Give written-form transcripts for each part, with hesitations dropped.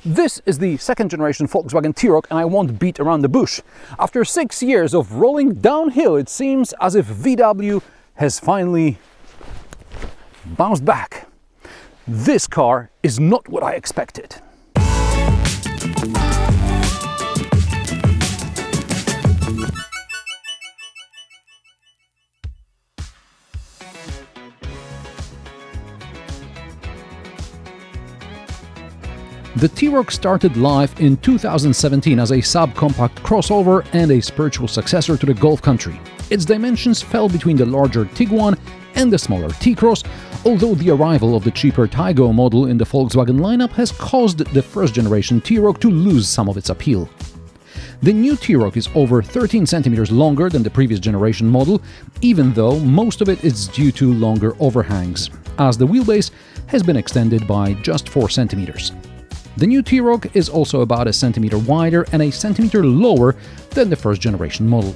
This is the second generation Volkswagen T-Roc and I won't beat around the bush. After 6 years of rolling downhill, it seems as if VW has finally bounced back. This car is not what I expected. The T-Roc started life in 2017 as a subcompact crossover and a spiritual successor to the Golf country. Its dimensions fell between the larger Tiguan and the smaller T-Cross, although the arrival of the cheaper Taygo model in the Volkswagen lineup has caused the first-generation T-Roc to lose some of its appeal. The new T-Roc is over 13 cm longer than the previous generation model, even though most of it is due to longer overhangs, as the wheelbase has been extended by just 4 cm. The new T-Roc is also about a centimeter wider and a centimeter lower than the first generation model.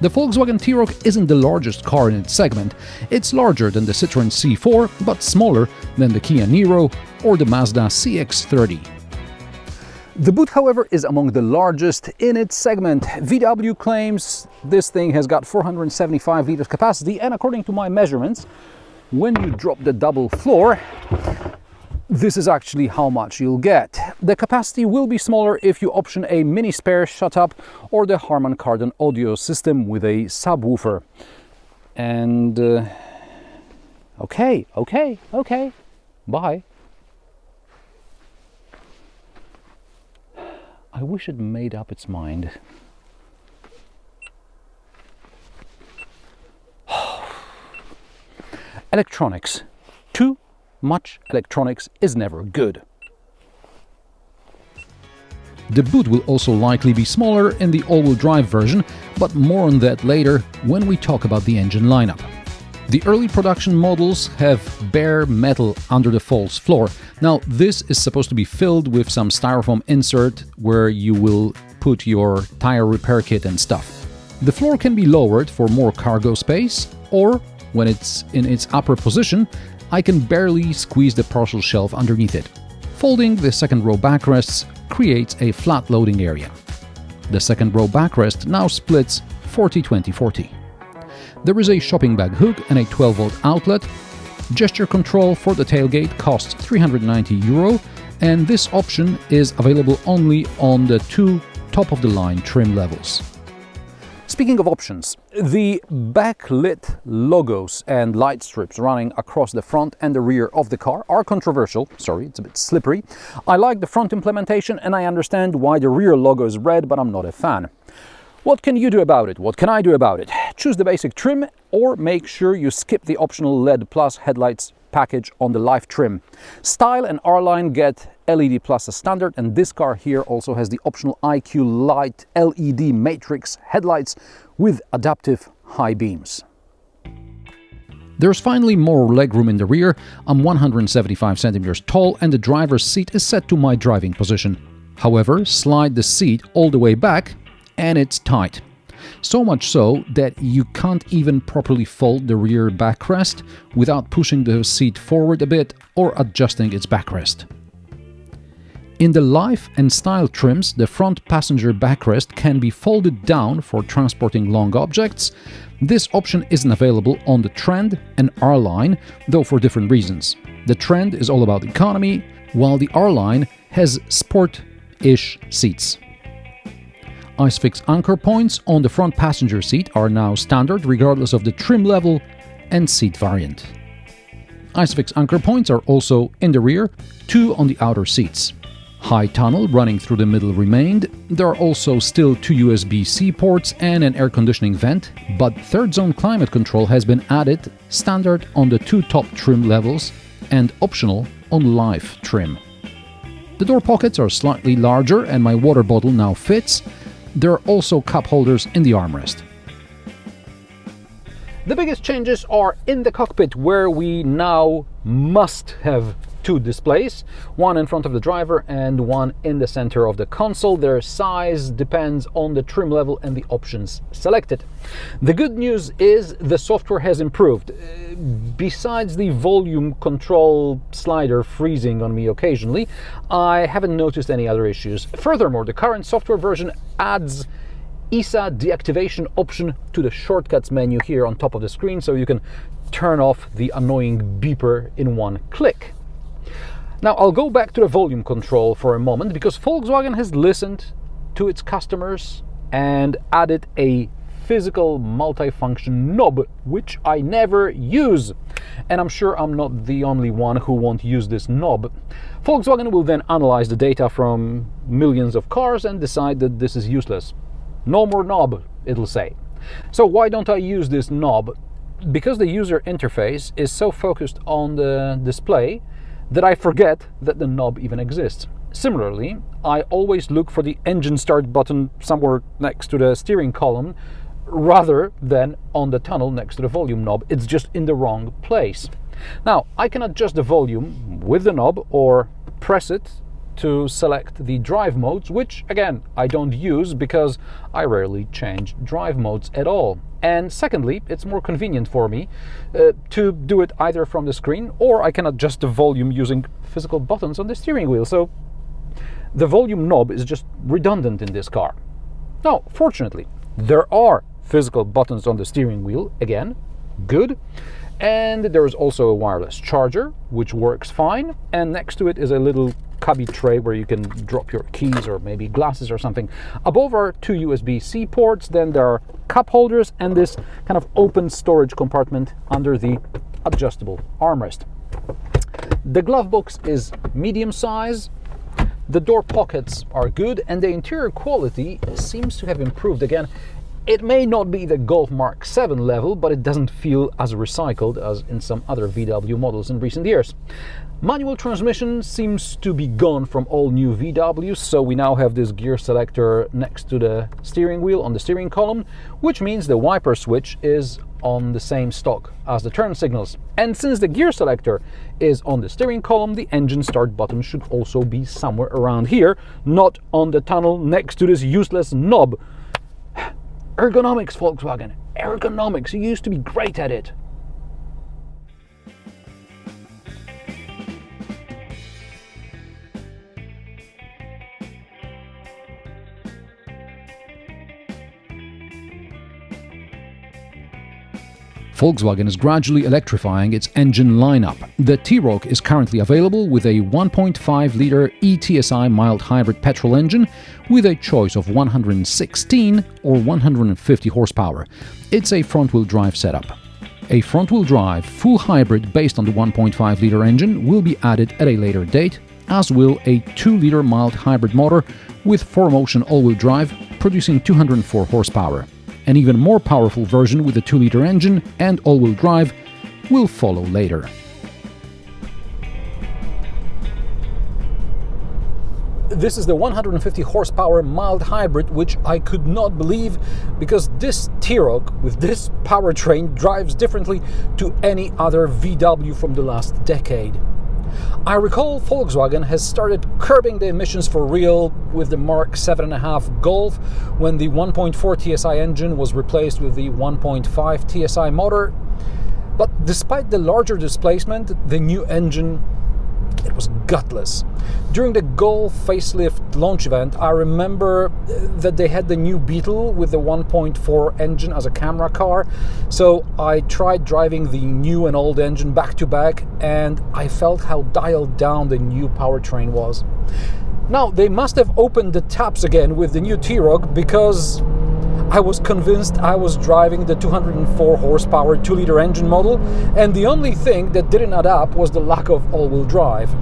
The Volkswagen T-Roc isn't the largest car in its segment. It's larger than the Citroën C4, but smaller than the Kia Niro or the Mazda CX-30. The boot, however, is among the largest in its segment. VW claims this thing has got 475 liters capacity, and according to my measurements, when you drop the double floor, this is actually how much you'll get. The capacity will be smaller if you option a mini spare shut-up or the Harman Kardon audio system with a subwoofer. And okay, bye. I wish it made up its mind. Electronics. Too much electronics is never good. The boot will also likely be smaller in the all-wheel drive version, but more on that later when we talk about the engine lineup. The early production models have bare metal under the false floor. Now, this is supposed to be filled with some styrofoam insert where you will put your tire repair kit and stuff. The floor can be lowered for more cargo space, or when it's in its upper position, I can barely squeeze the parcel shelf underneath it. Folding the second row backrests creates a flat loading area. The second row backrest now splits 40-20-40. There is a shopping bag hook and a 12-volt outlet. Gesture control for the tailgate costs €390, and this option is available only on the 2 top-of-the-line trim levels. Speaking of options, the backlit logos and light strips running across the front and the rear of the car are controversial. Sorry, it's a bit slippery. I like the front implementation and I understand why the rear logo is red, but I'm not a fan. What can you do about it? What can I do about it? Choose the basic trim or make sure you skip the optional LED Plus headlights package on the Life trim. Style and R-Line get LED Plus as standard, and this car here also has the optional IQ Light LED Matrix headlights with adaptive high beams. There's finally more legroom in the rear. I'm 175 centimeters tall and the driver's seat is set to my driving position. However, slide the seat all the way back and it's tight. So much so that you can't even properly fold the rear backrest without pushing the seat forward a bit or adjusting its backrest. In the Life and Style trims, the front passenger backrest can be folded down for transporting long objects. This option isn't available on the Trend and R-Line, though for different reasons. The Trend is all about economy, while the R-Line has sport-ish seats. ISOFIX anchor points on the front passenger seat are now standard regardless of the trim level and seat variant. ISOFIX anchor points are also in the rear, 2 on the outer seats. High tunnel running through the middle remained. There are also still 2 USB-C ports and an air conditioning vent, but third zone climate control has been added, standard on the 2 top trim levels and optional on Life trim. The door pockets are slightly larger and my water bottle now fits. There are also cup holders in the armrest. The biggest changes are in the cockpit, where we now must have two displays, one in front of the driver and one in the center of the console. Their size depends on the trim level and the options selected. The good news is the software has improved. Besides the volume control slider freezing on me occasionally, I haven't noticed any other issues. Furthermore, the current software version adds eTSI deactivation option to the shortcuts menu here on top of the screen, so you can turn off the annoying beeper in one click. Now I'll go back to the volume control for a moment, because Volkswagen has listened to its customers and added a physical multifunction knob, which I never use. And I'm sure I'm not the only one who won't use this knob. Volkswagen will then analyze the data from millions of cars and decide that this is useless. No more knob, it'll say. So why don't I use this knob? Because the user interface is so focused on the display that I forget that the knob even exists. Similarly, I always look for the engine start button somewhere next to the steering column rather than on the tunnel next to the volume knob. It's just in the wrong place. Now, I can adjust the volume with the knob or press it to select the drive modes, which again I don't use because I rarely change drive modes at all. And secondly, it's more convenient for me to do it either from the screen, or I can adjust the volume using physical buttons on the steering wheel. So the volume knob is just redundant in this car. Now, fortunately, there are physical buttons on the steering wheel, again, good. And there is also a wireless charger, which works fine. And next to it is a little cubby tray where you can drop your keys or maybe glasses or something. Above are two USB-C ports, then there are cup holders and this kind of open storage compartment under the adjustable armrest. The glove box is medium size. The door pockets are good and the interior quality seems to have improved again. It may not be the Golf Mark 7 level, but it doesn't feel as recycled as in some other VW models in recent years. Manual transmission seems to be gone from all new VWs, so we now have this gear selector next to the steering wheel on the steering column, which means the wiper switch is on the same stock as the turn signals. And since the gear selector is on the steering column, the engine start button should also be somewhere around here, not on the tunnel next to this useless knob. Ergonomics, Volkswagen, ergonomics, you used to be great at it. Volkswagen is gradually electrifying its engine lineup. The T-Roc is currently available with a 1.5-litre eTSI mild hybrid petrol engine with a choice of 116 or 150 horsepower. It's a front-wheel drive setup. A front-wheel drive full hybrid based on the 1.5-litre engine will be added at a later date, as will a 2-litre mild hybrid motor with 4-motion all-wheel drive producing 204 horsepower. An even more powerful version with a 2-litre engine and all-wheel drive will follow later. This is the 150 horsepower mild hybrid, which I could not believe because this T-Roc with this powertrain drives differently to any other VW from the last decade. I recall Volkswagen has started curbing the emissions for real with the Mark 7.5 Golf when the 1.4 TSI engine was replaced with the 1.5 TSI motor. But despite the larger displacement, the new engine, it was gutless. During the Golf facelift launch event, I remember that they had the new Beetle with the 1.4 engine as a camera car. So I tried driving the new and old engine back to back, and I felt how dialed down the new powertrain was. Now, they must have opened the taps again with the new T-Roc because I was convinced I was driving the 204 horsepower 2-litre engine model, and the only thing that didn't add up was the lack of all-wheel drive.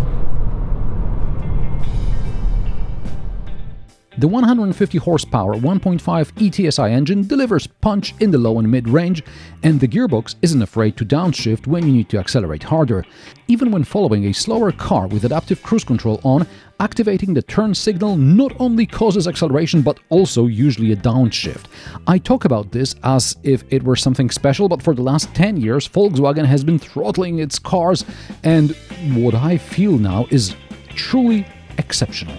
The 150 horsepower 1.5 eTSI engine delivers punch in the low and mid range, and the gearbox isn't afraid to downshift when you need to accelerate harder. Even when following a slower car with adaptive cruise control on, activating the turn signal not only causes acceleration but also usually a downshift. I talk about this as if it were something special, but for the last 10 years Volkswagen has been throttling its cars, and what I feel now is truly exceptional.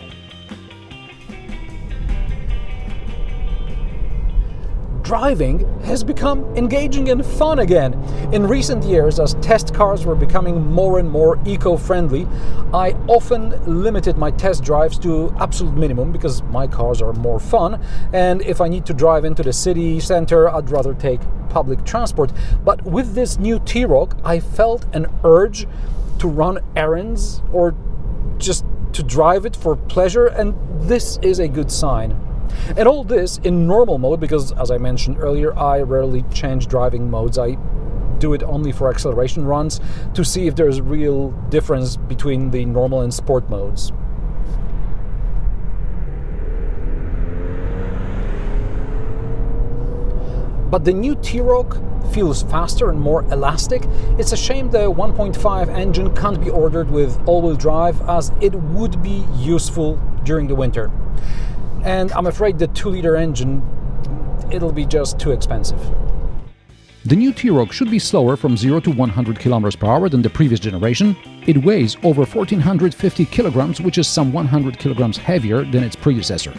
Driving has become engaging and fun again. In recent years, as test cars were becoming more and more eco-friendly, I often limited my test drives to absolute minimum because my cars are more fun, and if I need to drive into the city center, I'd rather take public transport. But with this new T-Roc, I felt an urge to run errands or just to drive it for pleasure, and this is a good sign. And all this in normal mode because, as I mentioned earlier, I rarely change driving modes. I do it only for acceleration runs to see if there's real difference between the normal and sport modes. But the new T-Roc feels faster and more elastic. It's a shame the 1.5 engine can't be ordered with all-wheel drive, as it would be useful during the winter. And I'm afraid the 2-liter engine, it'll be just too expensive. The new T-Roc should be slower from 0 to 100 km per hour than the previous generation. It weighs over 1450 kilograms, which is some 100 kilograms heavier than its predecessor.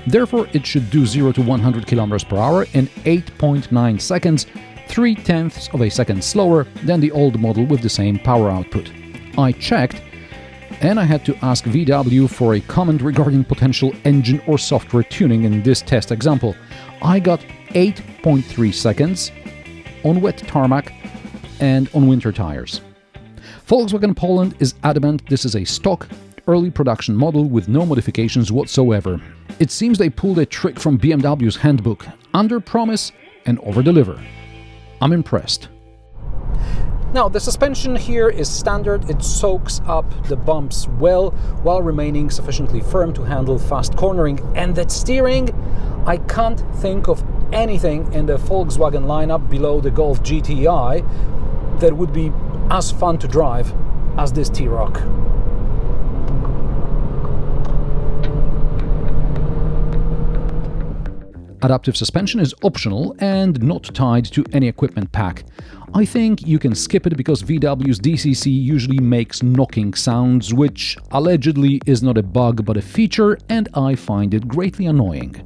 Therefore, it should do 0 to 100 km per hour in 8.9 seconds, 0.3 of a second slower than the old model with the same power output. I checked, and I had to ask VW for a comment regarding potential engine or software tuning in this test example. I got 8.3 seconds on wet tarmac and on winter tires. Volkswagen Poland is adamant this is a stock, early production model with no modifications whatsoever. It seems they pulled a trick from BMW's handbook: under-promise and over-deliver. I'm impressed. Now, the suspension here is standard. It soaks up the bumps well while remaining sufficiently firm to handle fast cornering. And that steering, I can't think of anything in the Volkswagen lineup below the Golf GTI that would be as fun to drive as this T-Roc. Adaptive suspension is optional and not tied to any equipment pack. I think you can skip it because VW's DCC usually makes knocking sounds, which allegedly is not a bug but a feature, and I find it greatly annoying.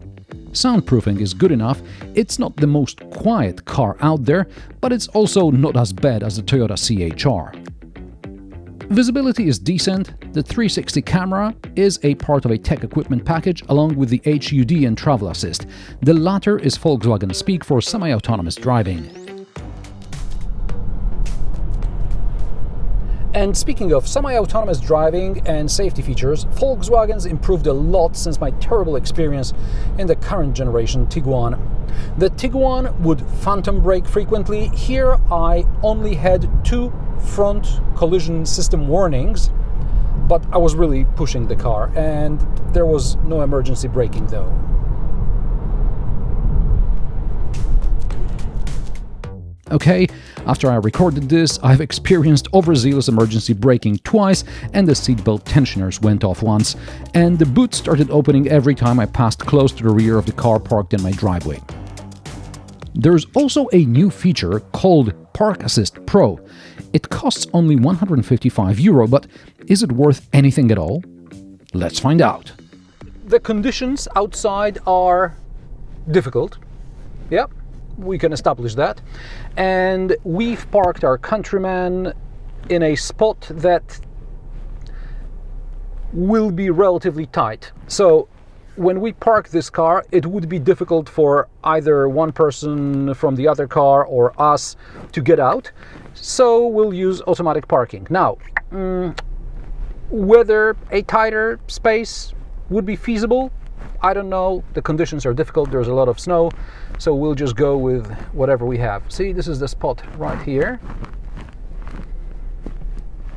Soundproofing is good enough. It's not the most quiet car out there, but it's also not as bad as the Toyota CHR. Visibility is decent. The 360 camera is a part of a tech equipment package along with the HUD and travel assist. The latter is Volkswagen speak for semi-autonomous driving. And speaking of semi-autonomous driving and safety features, Volkswagen's improved a lot since my terrible experience in the current generation Tiguan. The Tiguan would phantom brake frequently. Here I only had 2 front collision system warnings, but I was really pushing the car, and there was no emergency braking though. Okay, after I recorded this, I've experienced overzealous emergency braking twice, and the seatbelt tensioners went off once, and the boot started opening every time I passed close to the rear of the car parked in my driveway. There's also a new feature called Park Assist Pro. It costs only €155, but is it worth anything at all? Let's find out. The conditions outside are difficult. Yep, we can establish that. And we've parked our Countryman in a spot that will be relatively tight. So when we park this car, it would be difficult for either one person from the other car or us to get out. So we'll use automatic parking. Now, whether a tighter space would be feasible, I don't know. The conditions are difficult. There's a lot of snow. So we'll just go with whatever we have. See, this is the spot right here.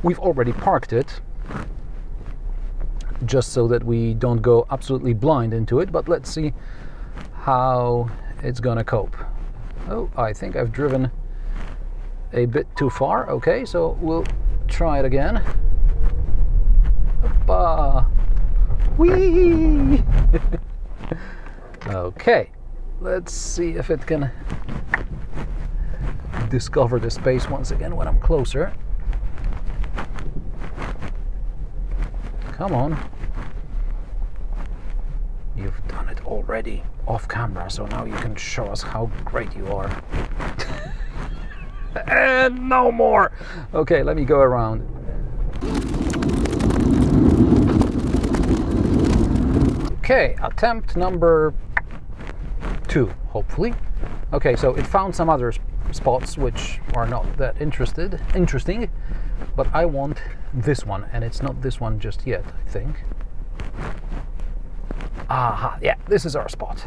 We've already parked it. just so that we don't go absolutely blind into it, but let's see how it's gonna cope. Oh, I think I've driven a bit too far. Okay, so we'll try it again. Hoppa. Whee! Okay, let's see if it can discover the space once again when I'm closer. Come on. You've done it already off camera, so now you can show us how great you are. And no more! Okay, let me go around. Okay, attempt number 2, hopefully. Okay, so it found some other spots which are not that interesting, but I want this one, and it's not this one just yet, I think. Aha, yeah, this is our spot.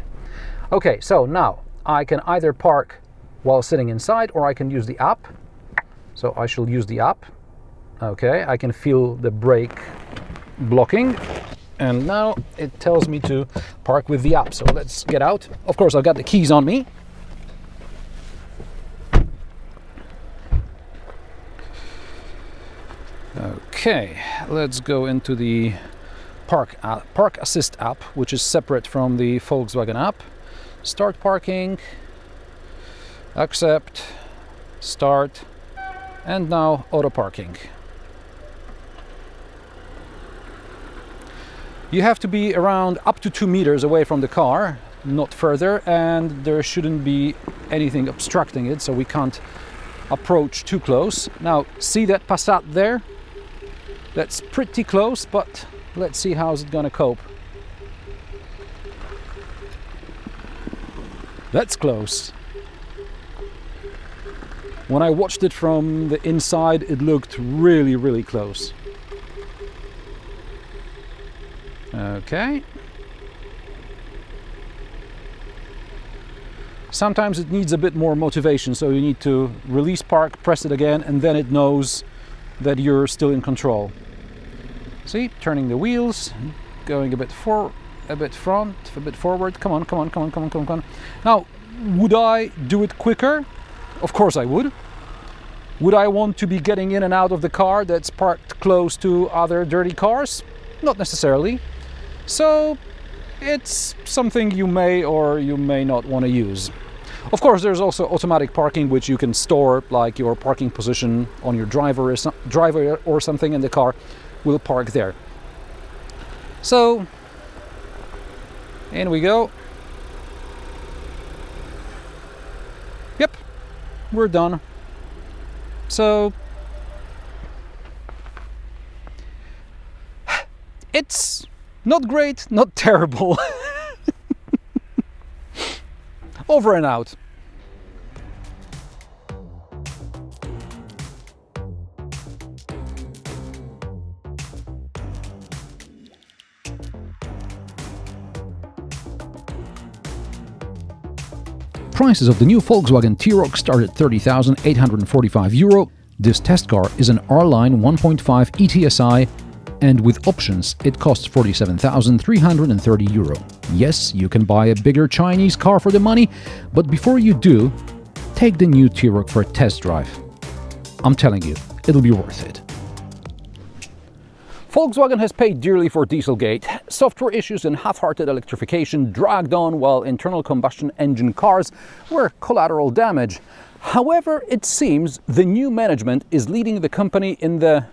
Okay, so now I can either park while sitting inside, or I can use the app. So I shall use the app. Okay, I can feel the brake blocking, and now it tells me to park with the app. So let's get out. Of course, I've got the keys on me. Okay, let's go into the Park Assist app, which is separate from the Volkswagen app. Start parking, accept, start, and now auto parking. You have to be around up to 2 meters away from the car, not further, and there shouldn't be anything obstructing it, so we can't approach too close. Now, see that Passat there? That's pretty close, but let's see how's it gonna cope. That's close. When I watched it from the inside, it looked really, really close. Okay. Sometimes it needs a bit more motivation, so you need to release park, press it again, and then it knows that you're still in control. See, turning the wheels, going a bit front, a bit forward. Come on. Now, would I do it quicker? Of course I would. Would I want to be getting in and out of the car that's parked close to other dirty cars? Not necessarily. So, it's something you may or you may not want to use. Of course, there's also automatic parking, which you can store, like your parking position on your driver or something, and the car will park there. So, in we go. Yep, we're done. So, it's not great, not terrible. Over and out. Prices of the new Volkswagen T-Roc start at €30,845. This test car is an R-Line 1.5 eTSI, and with options it costs €47,330. Yes, you can buy a bigger Chinese car for the money, but before you do, take the new T-Roc for a test drive. I'm telling you, it'll be worth it. Volkswagen has paid dearly for Dieselgate. Software issues and half-hearted electrification dragged on while internal combustion engine cars were collateral damage. However, it seems the new management is leading the company in the...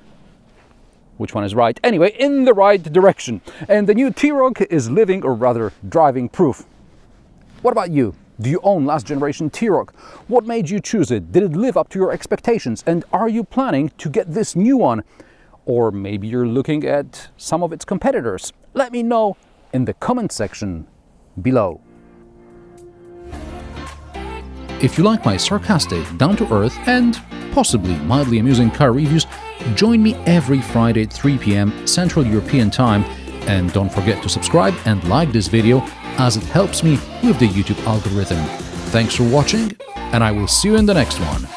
which one is right? Anyway, in the right direction. And the new T-Roc is living, or rather driving proof. What about you? Do you own last generation T-Roc? What made you choose it? Did it live up to your expectations? And are you planning to get this new one? Or maybe you're looking at some of its competitors. Let me know in the comment section below. If you like my sarcastic, down-to-earth and possibly mildly amusing car reviews, join me every Friday at 3 p.m. Central European Time, and don't forget to subscribe and like this video, as it helps me with the YouTube algorithm. Thanks for watching, and I will see you in the next one.